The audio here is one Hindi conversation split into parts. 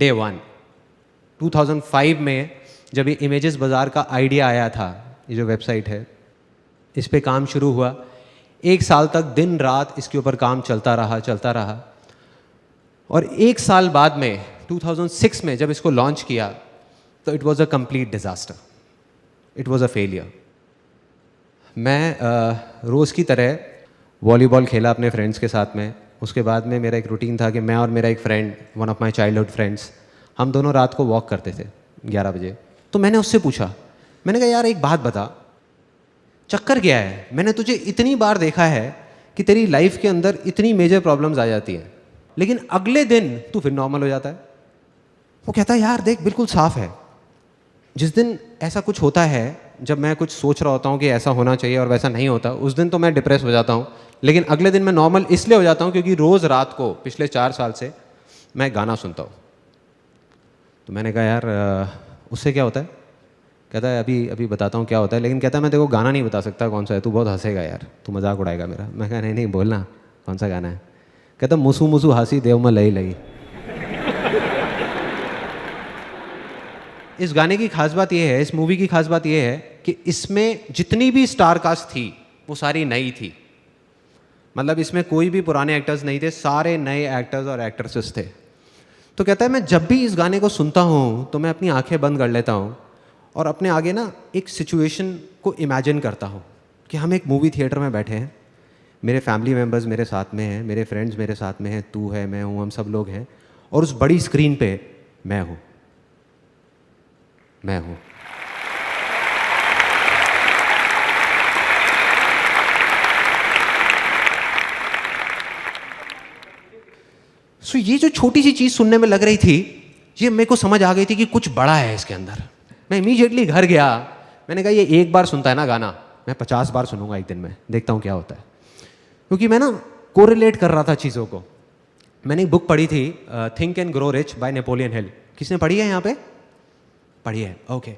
डे वन 2005 में जब ये इमेजेस बाज़ार का आइडिया आया था, ये जो वेबसाइट है, इस पे काम शुरू हुआ। 1 साल तक दिन रात इसके ऊपर काम चलता रहा। और 1 साल बाद में 2006 में जब इसको लॉन्च किया तो it was a complete disaster, it was a failure. मैं रोज़ की तरह वॉलीबॉल खेला अपने फ्रेंड्स के साथ में। उसके बाद में मेरा एक रूटीन था कि मैं और मेरा एक friend, one of my childhood friends, हम दोनों रात को वॉक करते थे 11 बजे। तो मैंने उससे पूछा, मैंने कहा यार एक बात बता, चक्कर क्या है? मैंने तुझे इतनी बार देखा है कि तेरी लाइफ के अंदर इतनी मेजर प्रॉब्लम्स आ जाती हैं, लेकिन अगले दिन तू फिर नॉर्मल हो जाता है। वो कहता है यार देख बिल्कुल साफ है, जिस दिन ऐसा कुछ होता है, जब मैं कुछ सोच रहा होता हूँ कि ऐसा होना चाहिए और वैसा नहीं होता, उस दिन तो मैं डिप्रेस हो जाता हूँ, लेकिन अगले दिन मैं नॉर्मल इसलिए हो जाता हूँ क्योंकि रोज़ रात को पिछले 4 साल से मैं गाना सुनता हूँ। तो मैंने कहा यार उससे क्या होता है? कहता है अभी बताता हूँ क्या होता है, लेकिन कहता है मैं तेरे को गाना नहीं बता सकता कौन सा है, तू बहुत हंसेगा यार, तू मजाक उड़ाएगा मेरा। मैं कहा नहीं बोलना कौन सा गाना है। कहता मुसू मुसू हासी देव में लई लई। इस गाने की खास बात यह है, इस मूवी की खास बात यह है कि इसमें जितनी भी स्टार कास्ट थी वो सारी नई थी। मतलब इसमें कोई भी पुराने एक्टर्स नहीं थे, सारे नए एक्टर्स और एक्ट्रेसेस थे। तो कहता है मैं जब भी इस गाने को सुनता हूँ तो मैं अपनी आंखें बंद कर लेता हूँ और अपने आगे ना एक सिचुएशन को इमेजिन करता हूँ कि हम एक मूवी थिएटर में बैठे हैं, मेरे फैमिली मेम्बर्स मेरे साथ में हैं, मेरे फ्रेंड्स मेरे साथ में हैं, तू है, मैं हूँ, हम सब लोग हैं, और उस बड़ी स्क्रीन पे मैं हूँ। सो ये जो छोटी सी चीज़ सुनने में लग रही थी, ये मेरे को समझ आ गई थी कि कुछ बड़ा है इसके अंदर। मैं इमीडिएटली घर गया, मैंने कहा ये एक बार सुनता है ना गाना, मैं 50 बार सुनूंगा एक दिन में, देखता हूँ क्या होता है। क्योंकि मैं ना कोरिलेट कर रहा था चीज़ों को। मैंने एक बुक पढ़ी थी, think and grow rich by Napoleon Hill. किसने पढ़ी है यहाँ पे? पढ़ी है, ओके।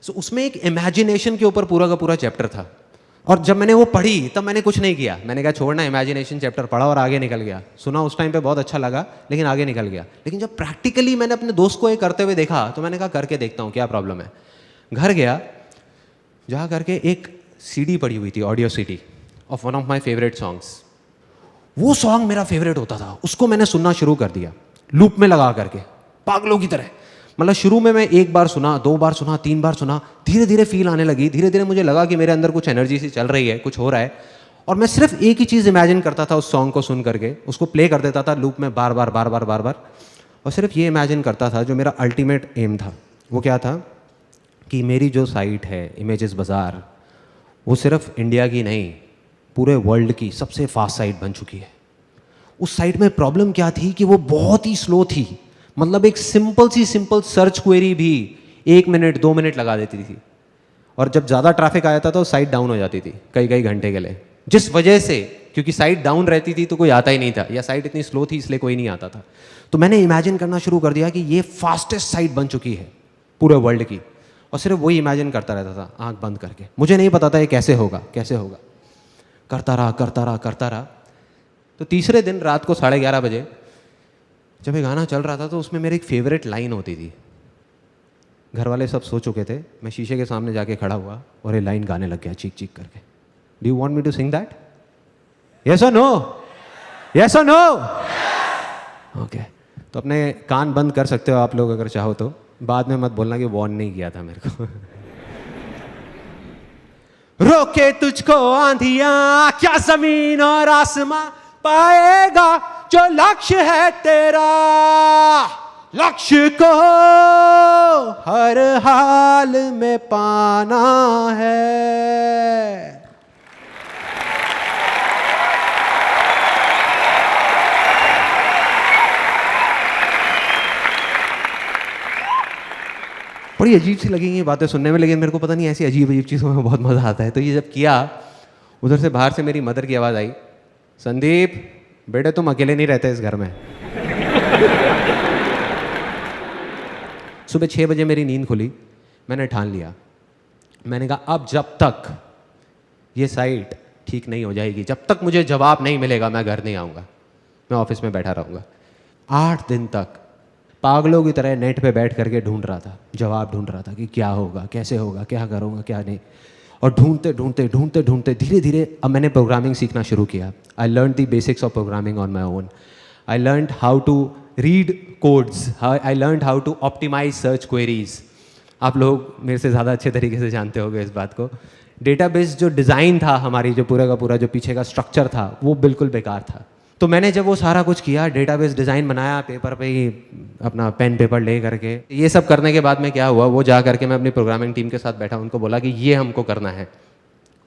सो उसमें एक इमेजिनेशन के ऊपर पूरा का पूरा चैप्टर था, और जब मैंने वो पढ़ी तब मैंने कुछ नहीं किया। मैंने कहा छोड़ना, इमेजिनेशन चैप्टर पढ़ा और आगे निकल गया। सुना उस टाइम पे बहुत अच्छा लगा, लेकिन आगे निकल गया। लेकिन जब प्रैक्टिकली मैंने अपने दोस्त को ये करते हुए देखा तो मैंने कहा करके देखता हूँ क्या प्रॉब्लम है। घर गया, जा करके एक सीडी पड़ी हुई थी, audio CD of one of my favourite songs. वो सॉन्ग मेरा फेवरेट होता था, उसको मैंने सुनना शुरू कर दिया लूप में लगा करके, पागलों की तरह। मतलब शुरू में मैं 1 बार सुना, 2 बार सुना, 3 बार सुना, धीरे धीरे फील आने लगी। धीरे धीरे मुझे लगा कि मेरे अंदर कुछ एनर्जी सी चल रही है, कुछ हो रहा है। और मैं सिर्फ एक ही चीज़ इमेजिन करता था उस सॉन्ग को सुन करके, उसको प्ले कर देता था लूप में बार बार, और सिर्फ ये इमेजिन करता था जो मेरा अल्टीमेट एम था। वो क्या था कि मेरी जो साइट है इमेजेस बाज़ार, वो सिर्फ इंडिया की नहीं, पूरे वर्ल्ड की सबसे फास्ट साइट बन चुकी है। उस साइट में प्रॉब्लम क्या थी कि वो बहुत ही स्लो थी। मतलब एक सिंपल सर्च क्वेरी भी 1 मिनट 2 मिनट लगा देती थी, और जब ज़्यादा ट्रैफिक आ जाता था तो साइट डाउन हो जाती थी कई घंटे के लिए। जिस वजह से, क्योंकि साइट डाउन रहती थी तो कोई आता ही नहीं था, या साइट इतनी स्लो थी इसलिए कोई नहीं आता था। तो मैंने इमेजिन करना शुरू कर दिया कि ये फास्टेस्ट साइट बन चुकी है पूरे वर्ल्ड की, और सिर्फ वही इमेजिन करता रहता था आंख बंद करके। मुझे नहीं पता था ये कैसे होगा। करता रहा। तो तीसरे दिन रात को 11:30 बजे जब ये गाना चल रहा था तो उसमें मेरी एक फेवरेट लाइन होती थी। घर वाले सब सो चुके थे, मैं शीशे के सामने जाके खड़ा हुआ और ये लाइन गाने लग गया चीख करके। Do you want me to sing that? Yes और नो? यस और नो? ओके। तो अपने कान बंद कर सकते हो आप लोग अगर चाहो तो, बाद में मत बोलना कि वॉर्न नहीं किया था मेरे को। रोके तुझको आंधियां क्या जमीन और आसमां, पाएगा जो लक्ष्य है तेरा। लक्ष्य को हर हाल में पाना है। बड़ी अजीब सी लगेंगी ये बातें सुनने में, लेकिन मेरे को पता नहीं ऐसी अजीब चीज़ों में बहुत मज़ा आता है। तो ये जब किया, उधर से बाहर से मेरी मदर की आवाज़ आई, संदीप बेटे तुम अकेले नहीं रहते इस घर में। सुबह 6 बजे मेरी नींद खुली। मैंने ठान लिया, मैंने कहा अब जब तक ये साइट ठीक नहीं हो जाएगी, जब तक मुझे जवाब नहीं मिलेगा, मैं घर नहीं आऊँगा, मैं ऑफिस में बैठा रहूँगा। 8 दिन तक पागलों की तरह नेट पे बैठ करके ढूंढ रहा था, जवाब ढूंढ रहा था कि क्या होगा, कैसे होगा, क्या करूँगा, क्या नहीं। और ढूंढते ढूंढते ढूंढते ढूंढते धीरे धीरे अब मैंने प्रोग्रामिंग सीखना शुरू किया। I learn the basics of programming on my own. I learn how to read codes, I learn how to optimise search queries. आप लोग मेरे से ज़्यादा अच्छे तरीके से जानते होंगे इस बात को। डेटाबेस जो डिज़ाइन था हमारी, जो पूरा का पूरा जो पीछे का स्ट्रक्चर था, वो बिल्कुल बेकार था। तो मैंने जब वो सारा कुछ किया, डेटाबेस डिज़ाइन बनाया पेपर पे ही, अपना पेन पेपर ले करके, ये सब करने के बाद में क्या हुआ, वो जा करके मैं अपनी प्रोग्रामिंग टीम के साथ बैठा, उनको बोला कि ये हमको करना है।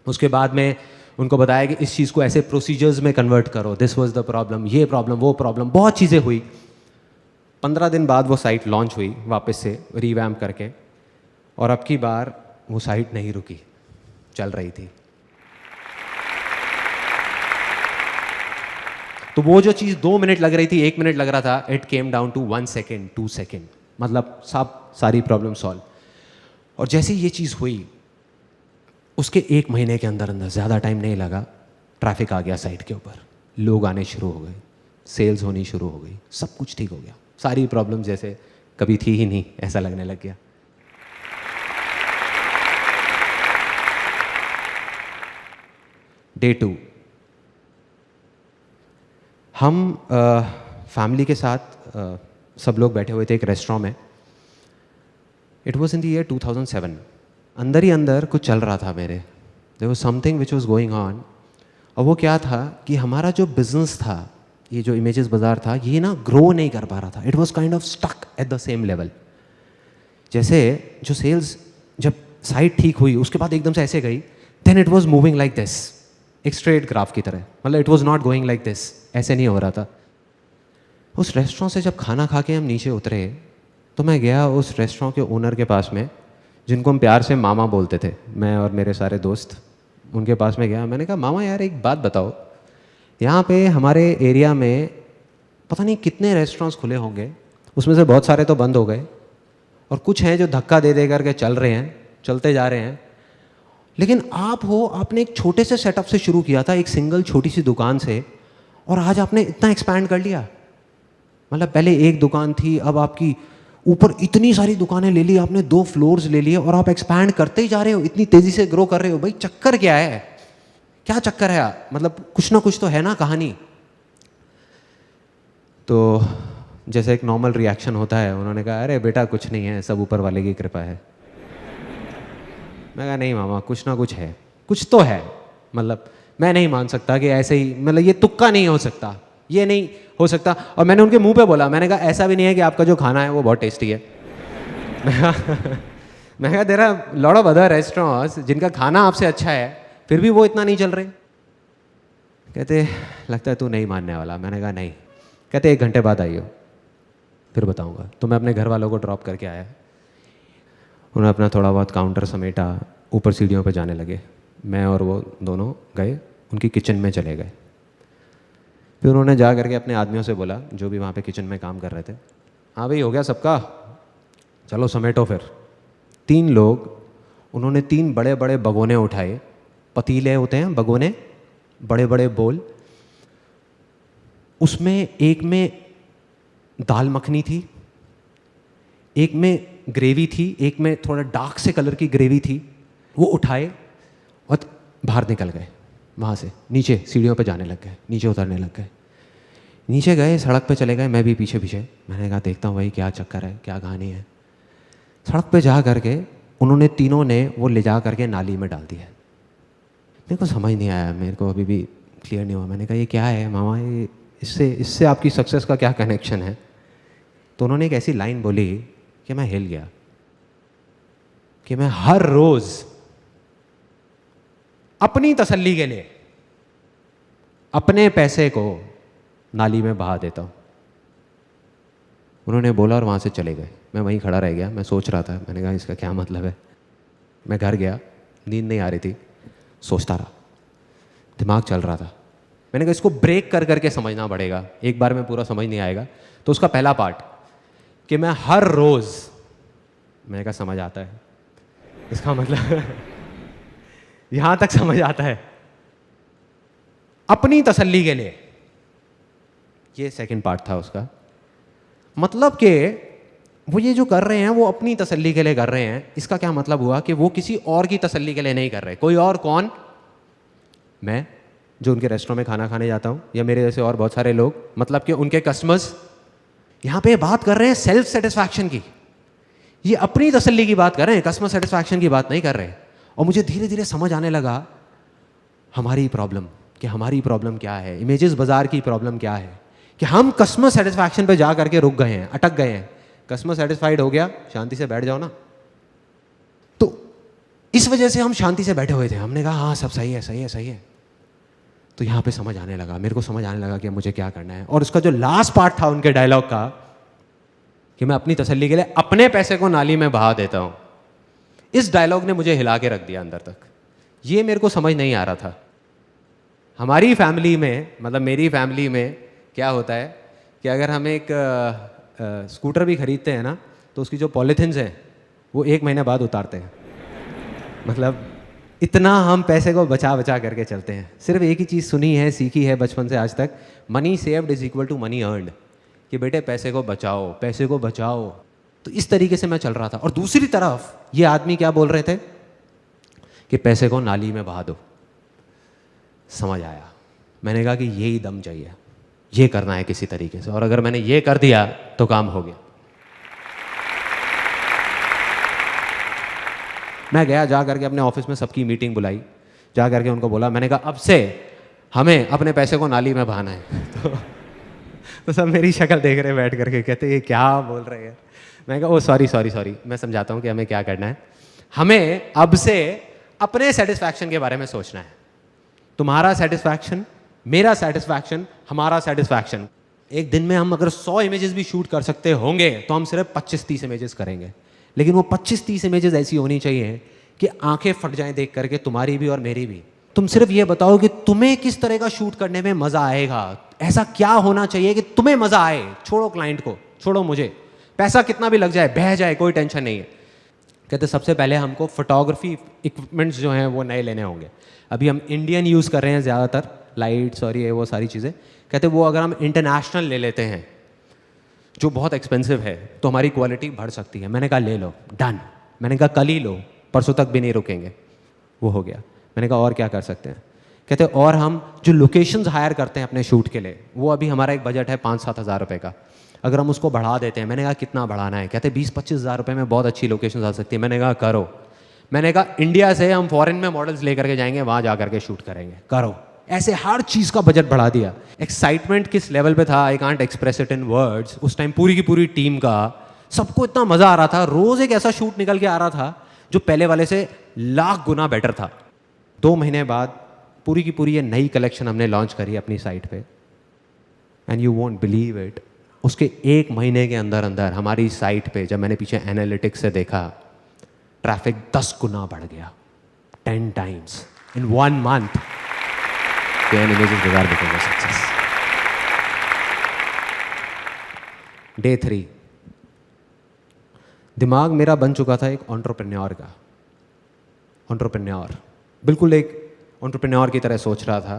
उसके बाद में उनको बताया कि इस चीज़ को ऐसे प्रोसीजर्स में कन्वर्ट करो, दिस वाज द प्रॉब्लम, ये प्रॉब्लम, वो प्रॉब्लम, बहुत चीज़ें हुई। 15 दिन बाद वो साइट लॉन्च हुई वापस से रिवैम्प करके, और अब की बार वो साइट नहीं रुकी, चल रही थी। तो वो जो चीज़ 2 मिनट लग रही थी, 1 मिनट लग रहा था, it came down to 1 second, 2 second, मतलब सारी प्रॉब्लम सॉल्व। और जैसे ये चीज़ हुई, उसके 1 महीने के अंदर अंदर, ज़्यादा टाइम नहीं लगा, ट्रैफिक आ गया साइट के ऊपर, लोग आने शुरू हो गए, सेल्स होनी शुरू हो गई, सब कुछ ठीक हो गया, सारी प्रॉब्लम जैसे कभी थी ही नहीं ऐसा लगने लग गया। डे 2, हम फैमिली के साथ सब लोग बैठे हुए थे एक रेस्टोरेंट में। It was in the year 2007। अंदर ही अंदर कुछ चल रहा था मेरे, there was something which was going on. और वो क्या था कि हमारा जो बिजनेस था, ये जो इमेजेस बाज़ार था, ये ना ग्रो नहीं कर पा रहा था। It was kind of stuck at the same level. जैसे जो सेल्स जब साइट ठीक हुई उसके बाद एकदम से ऐसे गई, then it was moving like this, एक स्ट्रेट ग्राफ की तरह, मतलब it was not going like this, ऐसे नहीं हो रहा था। उस रेस्टोरेंट से जब खाना खा के हम नीचे उतरे, तो मैं गया उस रेस्टोरेंट के ओनर के पास में, जिनको हम प्यार से मामा बोलते थे, मैं और मेरे सारे दोस्त। उनके पास में गया, मैंने कहा मामा यार एक बात बताओ, यहाँ पे हमारे एरिया में पता नहीं कितने रेस्टोरेंट्स खुले होंगे, उसमें से बहुत सारे तो बंद हो गए और कुछ हैं जो धक्का दे दे करके चल रहे हैं, चलते जा रहे हैं। लेकिन आप हो, आपने एक छोटे से सेटअप से शुरू किया था, एक सिंगल छोटी सी दुकान से, और आज आपने इतना एक्सपैंड कर लिया। मतलब पहले एक दुकान थी, अब आपकी ऊपर इतनी सारी दुकानें ले ली आपने, 2 फ्लोर्स ले लिए, और आप एक्सपैंड करते ही जा रहे हो, इतनी तेज़ी से ग्रो कर रहे हो। भाई चक्कर क्या है, क्या चक्कर है? मतलब कुछ ना कुछ तो है ना कहानी। तो जैसे एक नॉर्मल रिएक्शन होता है, उन्होंने कहा अरे बेटा कुछ नहीं है, सब ऊपर वाले की कृपा है। मैं कहा नहीं मामा, कुछ ना कुछ है, कुछ तो है। मतलब मैं नहीं मान सकता कि ऐसे ही, मतलब ये तुक्का नहीं हो सकता, ये नहीं हो सकता। और मैंने उनके मुंह पे बोला, मैंने कहा ऐसा भी नहीं है कि आपका जो खाना है वो बहुत टेस्टी है। मैं कहा there are lot of other restaurants जिनका खाना आपसे अच्छा है, फिर भी वो इतना नहीं चल रहे। कहते लगता है तू नहीं मानने वाला। मैंने कहा नहीं। कहते 1 घंटे बाद आइयो, फिर बताऊंगा। तो मैं अपने घर वालों को ड्रॉप करके आया, उन्होंने अपना थोड़ा बहुत काउंटर समेटा, ऊपर सीढ़ियों पे जाने लगे। मैं और वो दोनों गए, उनकी किचन में चले गए। फिर उन्होंने जा करके अपने आदमियों से बोला, जो भी वहाँ पे किचन में काम कर रहे थे, हाँ भाई हो गया सबका, चलो समेटो। फिर 3 लोग, उन्होंने 3 बड़े बड़े भगोने उठाए, पतीले होते हैं भगोने, बड़े बड़े बोल, उसमें एक में दाल मखनी थी, एक में ग्रेवी थी, एक में थोड़ा डार्क से कलर की ग्रेवी थी। वो उठाए और बाहर निकल गए, वहाँ से नीचे सीढ़ियों पे जाने लग गए, नीचे उतरने लग गए। नीचे गए, सड़क पे चले गए, मैं भी पीछे पीछे। मैंने कहा देखता हूँ भाई क्या चक्कर है, क्या कहानी है। सड़क पे जा करके उन्होंने तीनों ने वो ले जा करके नाली में डाल दिया। मेरे को समझ नहीं आया, मेरे को अभी भी क्लियर नहीं हुआ। मैंने कहा ये क्या है मामा, ये इससे आपकी सक्सेस का क्या कनेक्शन है? तो उन्होंने एक ऐसी लाइन बोली कि मैं हिल गया, कि मैं हर रोज अपनी तसल्ली के लिए अपने पैसे को नाली में बहा देता हूं। उन्होंने बोला और वहां से चले गए। मैं वहीं खड़ा रह गया, मैं सोच रहा था, मैंने कहा इसका क्या मतलब है। मैं घर गया, नींद नहीं आ रही थी, सोचता रहा, दिमाग चल रहा था। मैंने कहा इसको ब्रेक कर करके समझना पड़ेगा, एक बार में पूरा समझ नहीं आएगा। तो उसका पहला पार्ट कि मैं हर रोज, मैंने कहा समझ आता है, इसका मतलब यहां तक समझ आता है, अपनी तसल्ली के लिए। ये सेकंड पार्ट था उसका। मतलब कि वो ये जो कर रहे हैं वो अपनी तसल्ली के लिए कर रहे हैं। इसका क्या मतलब हुआ कि वो किसी और की तसल्ली के लिए नहीं कर रहे। कोई और कौन? मैं, जो उनके रेस्टोरेंट में खाना खाने जाता हूँ, या मेरे जैसे और बहुत सारे लोग, मतलब कि उनके कस्टमर्स। यहाँ पे बात कर रहे हैं सेल्फ सेटिस्फैक्शन की, ये अपनी तसल्ली की बात कर रहे हैं, कस्टमर सेटिस्फैक्शन की बात नहीं कर रहे। और मुझे धीरे धीरे समझ आने लगा हमारी प्रॉब्लम, कि हमारी प्रॉब्लम क्या है, इमेजेस बाजार की प्रॉब्लम क्या है, कि हम कस्टमर सेटिस्फैक्शन पे जा करके रुक गए हैं, अटक गए हैं। कस्टमर सेटिस्फाइड हो गया, शांति से बैठ जाओ ना। तो इस वजह से हम शांति से बैठे हुए थे। हमने कहा हाँ सब सही है, सही है, सही है। तो यहाँ पे समझ आने लगा, मेरे को समझ आने लगा कि मुझे क्या करना है। और उसका जो लास्ट पार्ट था उनके डायलॉग का, कि मैं अपनी तसल्ली के लिए अपने पैसे को नाली में बहा देता हूँ, इस डायलॉग ने मुझे हिला के रख दिया अंदर तक। ये मेरे को समझ नहीं आ रहा था। हमारी फैमिली में, मतलब मेरी फैमिली में क्या होता है कि अगर हम एक स्कूटर भी खरीदते हैं ना, तो उसकी जो पॉलीथिन्स हैं वो 1 महीने बाद उतारते हैं। मतलब इतना हम पैसे को बचा बचा करके चलते हैं। सिर्फ एक ही चीज़ सुनी है, सीखी है बचपन से आज तक, money saved is equal to money earned, कि बेटे पैसे को बचाओ, पैसे को बचाओ। तो इस तरीके से मैं चल रहा था। और दूसरी तरफ ये आदमी क्या बोल रहे थे कि पैसे को नाली में बहा दो। समझ आया, मैंने कहा कि यही दम चाहिए, ये करना है किसी तरीके से, और अगर मैंने ये कर दिया तो काम हो गया। मैं गया, जा करके अपने ऑफिस में सबकी मीटिंग बुलाई, जा करके उनको बोला, मैंने कहा अब से हमें अपने पैसे को नाली में बहाना है। तो सब मेरी शक्ल देख रहे बैठ करके, कहते ये क्या बोल रहे हैं। मैं कहा ओ सॉरी सॉरी सॉरी, मैं समझाता हूँ कि हमें क्या करना है। हमें अब से अपने सेटिस्फैक्शन के बारे में सोचना है। तुम्हारा सेटिस्फैक्शन, मेरा सेटिस्फैक्शन, हमारा सेटिस्फैक्शन। एक दिन में हम अगर 100 इमेजेस भी शूट कर सकते होंगे तो हम सिर्फ 25-30 इमेजेस करेंगे। लेकिन वो 25-30 इमेजेस ऐसी होनी चाहिए कि आंखें फट जाएं देख करके, तुम्हारी भी और मेरी भी। तुम सिर्फ ये बताओ कि तुम्हें किस तरह का शूट करने में मजा आएगा, ऐसा क्या होना चाहिए कि तुम्हें मजा आए। छोड़ो क्लाइंट को, छोड़ो मुझे, पैसा कितना भी लग जाए, बह जाए, कोई टेंशन नहीं है। कहते सबसे पहले हमको फोटोग्राफी इक्विपमेंट्स जो हैं वो नए लेने होंगे। अभी हम इंडियन यूज़ कर रहे हैं ज़्यादातर, लाइट्स और ये वो सारी चीज़ें। कहते वो अगर हम इंटरनेशनल ले लेते हैं जो बहुत एक्सपेंसिव है तो हमारी क्वालिटी बढ़ सकती है। मैंने कहा ले लो, डन। मैंने कहा कल ही लो, परसों तक भी नहीं रुकेंगे। वो हो गया। मैंने कहा और क्या कर सकते हैं। कहते और हम जो लोकेशंस हायर करते हैं अपने शूट के लिए, वो अभी हमारा एक बजट है 5-7 हज़ार रुपये का, अगर हम उसको बढ़ा देते हैं। मैंने कहा कितना बढ़ाना है। कहते 20-25 हज़ार रुपये में बहुत अच्छी लोकेशन आ सकती है। मैंने कहा करो। मैंने कहा इंडिया से हम फॉरेन में मॉडल्स लेकर के जाएंगे, वहाँ जा करके शूट करेंगे, करो। ऐसे हर चीज़ का बजट बढ़ा दिया। एक्साइटमेंट किस लेवल पे था, I can't express it in words. उस टाइम पूरी की पूरी टीम का, सबको इतना मज़ा आ रहा था। रोज़ एक ऐसा शूट निकल के आ रहा था जो पहले वाले से लाख गुना बेटर था। 2 महीने बाद पूरी की पूरी ये नई कलेक्शन हमने लॉन्च करी अपनी साइट पे, and you won't believe it, उसके 1 महीने के अंदर अंदर हमारी साइट पे, जब मैंने पीछे एनालिटिक्स से देखा, ट्रैफिक 10 गुना बढ़ गया, 10 टाइम्स इन 1 मंथ। इमेजेस बिगाड़ बिकम सक्सेस। डे 3, दिमाग मेरा बन चुका था एक एंटरप्रेन्योर का। एंटरप्रेन्योर, बिल्कुल एक एंटरप्रेन्योर की तरह सोच रहा था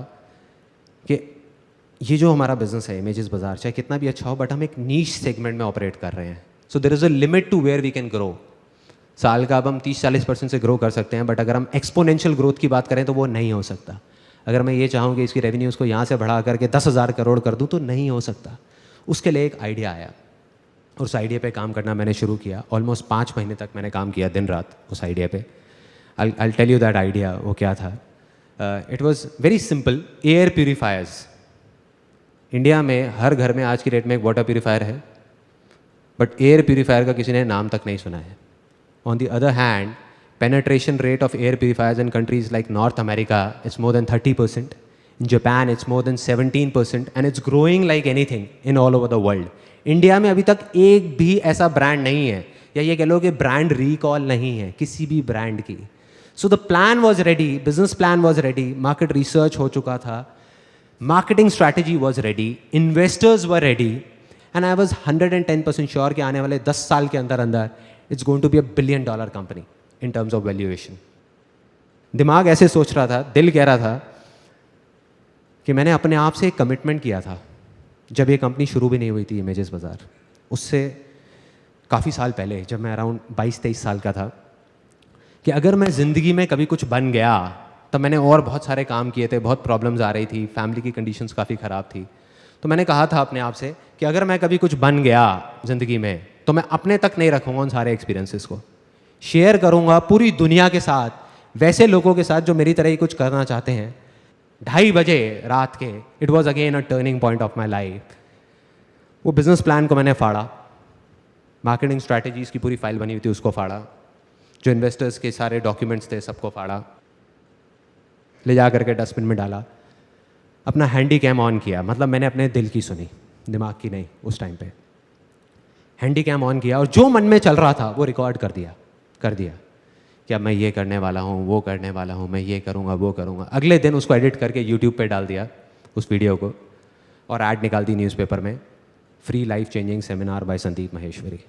कि ये जो हमारा बिजनेस है इमेजेस बाजार, चाहे कितना भी अच्छा हो, बट हम एक नीश सेगमेंट में ऑपरेट कर रहे हैं। So there is a limit to where we can grow. साल का अब हम 30-40% से ग्रो कर सकते हैं, बट अगर हम एक्सपोनेंशियल ग्रोथ की बात करें तो वो नहीं हो सकता। अगर मैं ये चाहूँ कि इसकी रेवेन्यूज़ को यहाँ से बढ़ा करके 10,000 करोड़ कर दूँ तो नहीं हो सकता। उसके लिए एक आइडिया आया, और उस आइडिया पे काम करना मैंने शुरू किया। ऑलमोस्ट 5 महीने तक मैंने काम किया दिन रात उस आइडिया पे। I tell you that idea वो क्या था। It was very simple. Air purifiers, India में हर घर में आज की डेट में एक वाटर प्यूरीफायर है, बट एयर प्यूरीफायर का किसी ने नाम तक नहीं सुना है। On the other hand, penetration rate of air purifiers in countries like North America is more than 30%. In Japan, it's more than 17%, and it's growing like anything in all over the world. India में अभी तक एक भी ऐसा ब्रांड नहीं है, या ये कह लो कि ब्रांड रिकॉल नहीं है किसी भी ब्रांड की। So the plan was ready, business plan was ready, market research हो चुका था, marketing strategy was ready, investors were ready, and I was 110% sure कि आने वाले 10 साल के अंदर अंदर it's going to be $1 billion company in terms of valuation. दिमाग ऐसे सोच रहा था, दिल कह रहा था कि मैंने अपने आप से एक कमिटमेंट किया था जब ये कंपनी शुरू भी नहीं हुई थी इमेजेस बाजार। उससे काफ़ी साल पहले, जब मैं अराउंड 22-23 साल का था, कि अगर मैं ज़िंदगी में कभी कुछ बन गया, तब मैंने और बहुत सारे काम किए थे, बहुत प्रॉब्लम्स आ रही थी, फैमिली की कंडीशंस काफ़ी ख़राब थी। तो मैंने कहा था अपने आप से कि अगर मैं कभी कुछ बन गया ज़िंदगी में, तो मैं अपने तक नहीं रखूँगा उन सारे एक्सपीरियंसेस को, शेयर करूँगा पूरी दुनिया के साथ, वैसे लोगों के साथ जो मेरी तरह ही कुछ करना चाहते हैं। 2:30 बजे रात के, it was again a turning point of my life. वो बिज़नेस प्लान को मैंने फाड़ा, मार्केटिंग स्ट्रैटेजीज़ की पूरी फाइल बनी हुई थी उसको फाड़ा, जो इन्वेस्टर्स के सारे डॉक्यूमेंट्स थे सबको फाड़ा, ले जा करके डस्टबिन में डाला, अपना हैंडी कैम ऑन किया। मतलब मैंने अपने दिल की सुनी, दिमाग की नहीं। उस टाइम पे हैंडी कैम ऑन किया और जो मन में चल रहा था वो रिकॉर्ड कर दिया कि अब मैं ये करने वाला हूँ, वो करने वाला हूँ, मैं ये करूँगा, वो करूँगा। अगले दिन उसको एडिट करके यूट्यूब पे डाल दिया उस वीडियो को, और ऐड निकाल दी न्यूज़पेपर में, free life changing seminar by Sandeep Maheshwari.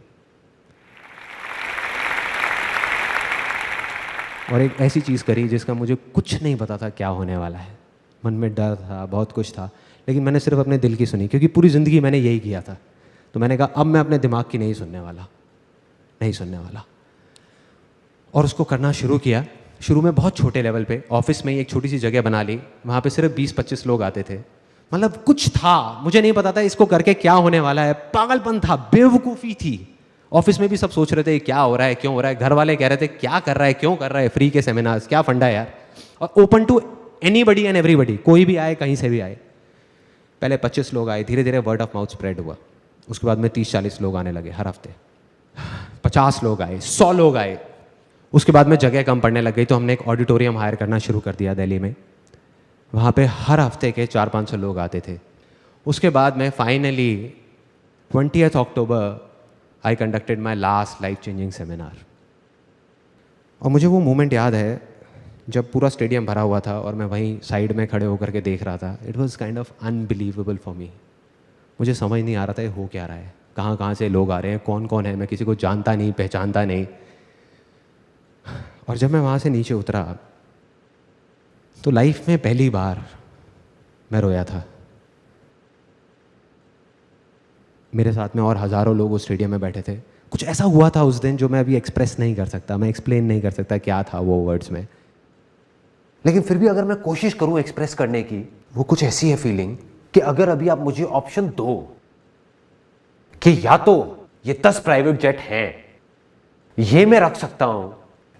और एक ऐसी चीज़ करी जिसका मुझे कुछ नहीं पता था क्या होने वाला है, मन में डर था, बहुत कुछ था, लेकिन मैंने सिर्फ अपने दिल की सुनी, क्योंकि पूरी ज़िंदगी मैंने यही किया था। तो मैंने कहा अब मैं अपने दिमाग की नहीं सुनने वाला। और उसको करना शुरू किया। शुरू में बहुत छोटे लेवल पे, ऑफिस में ही एक छोटी सी जगह बना ली, वहाँ पे सिर्फ 20-25 लोग आते थे। मतलब कुछ था, मुझे नहीं पता था इसको करके क्या होने वाला है, पागलपन था, बेवकूफ़ी थी। ऑफिस में भी सब सोच रहे थे क्या हो रहा है, क्यों हो रहा है। घर वाले कह रहे थे क्या कर रहा है, क्यों कर रहा है, फ्री के सेमिनार्स, क्या फंडा है यार। और open to anybody and everybody, कोई भी आए, कहीं से भी आए। पहले 25 लोग आए, धीरे धीरे वर्ड ऑफ माउथ स्प्रेड हुआ। उसके बाद में 30-40 लोग आने लगे हर हफ्ते, 50 लोग आए, 100 लोग आए। उसके बाद में जगह कम पड़ने लग गई, तो हमने एक ऑडिटोरियम हायर करना शुरू कर दिया दिल्ली में। वहाँ पे हर हफ्ते के 400-500 लोग आते थे। उसके बाद में finally 20th October I conducted my last life changing seminar. और मुझे वो मोमेंट याद है जब पूरा स्टेडियम भरा हुआ था और मैं वहीं साइड में खड़े होकर के देख रहा था। It was kind of unbelievable for me. मुझे समझ नहीं आ रहा था ये हो क्या रहा है, कहाँ कहाँ से लोग आ रहे हैं, कौन कौन है, मैं किसी को जानता नहीं, पहचानता नहीं। और जब मैं वहाँ से नीचे उतरा तो लाइफ में पहली बार मैं रोया था। मेरे साथ में और हज़ारों लोग उस स्टेडियम में बैठे थे। कुछ ऐसा हुआ था उस दिन जो मैं अभी एक्सप्रेस नहीं कर सकता, मैं एक्सप्लेन नहीं कर सकता क्या था वो वर्ड्स में। लेकिन फिर भी अगर मैं कोशिश करूं एक्सप्रेस करने की, वो कुछ ऐसी है फीलिंग कि अगर अभी आप मुझे ऑप्शन दो कि या तो ये 10 प्राइवेट जेट हैं, ये मैं रख सकता हूं,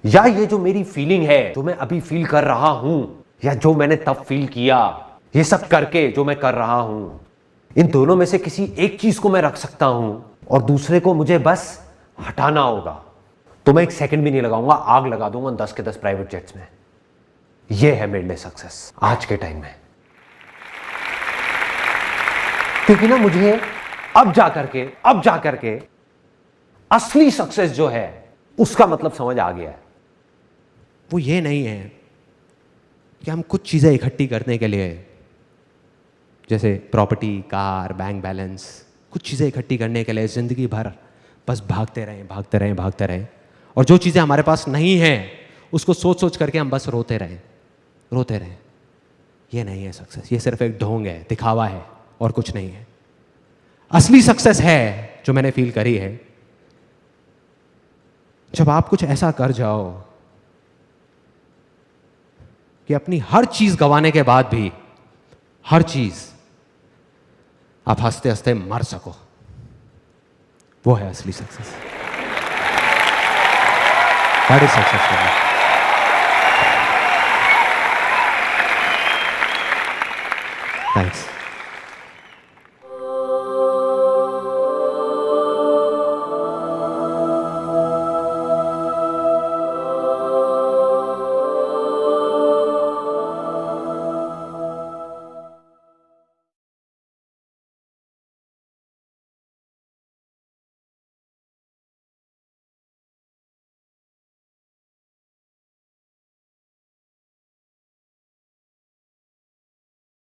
या ये जो मेरी फीलिंग है, जो मैं अभी फील कर रहा हूं, या जो मैंने तब फील किया, ये सब करके जो मैं कर रहा हूं, इन दोनों में से किसी एक चीज को मैं रख सकता हूं और दूसरे को मुझे बस हटाना होगा, तो मैं एक सेकंड भी नहीं लगाऊंगा, आग लगा दूंगा 10 के 10 प्राइवेट जेट्स में। यह है मेरे लिए सक्सेस आज के टाइम में। क्योंकि ना मुझे अब जाकर के असली सक्सेस जो है उसका मतलब समझ आ गया है। वो ये नहीं है कि हम कुछ चीजें इकट्ठी करने के लिए, जैसे प्रॉपर्टी, कार, बैंक बैलेंस, कुछ चीज़ें इकट्ठी करने के लिए ज़िंदगी भर बस भागते रहें, और जो चीज़ें हमारे पास नहीं हैं उसको सोच करके हम बस रोते रहें। ये नहीं है सक्सेस, ये सिर्फ एक ढोंग है, दिखावा है और कुछ नहीं है। असली सक्सेस है जो मैंने फील करी है, जब आप कुछ ऐसा कर जाओ कि अपनी हर चीज़ गंवाने के बाद भी, हर चीज़, आप हंसते हंसते मर सको। वो है असली success. That is success for me. Thanks.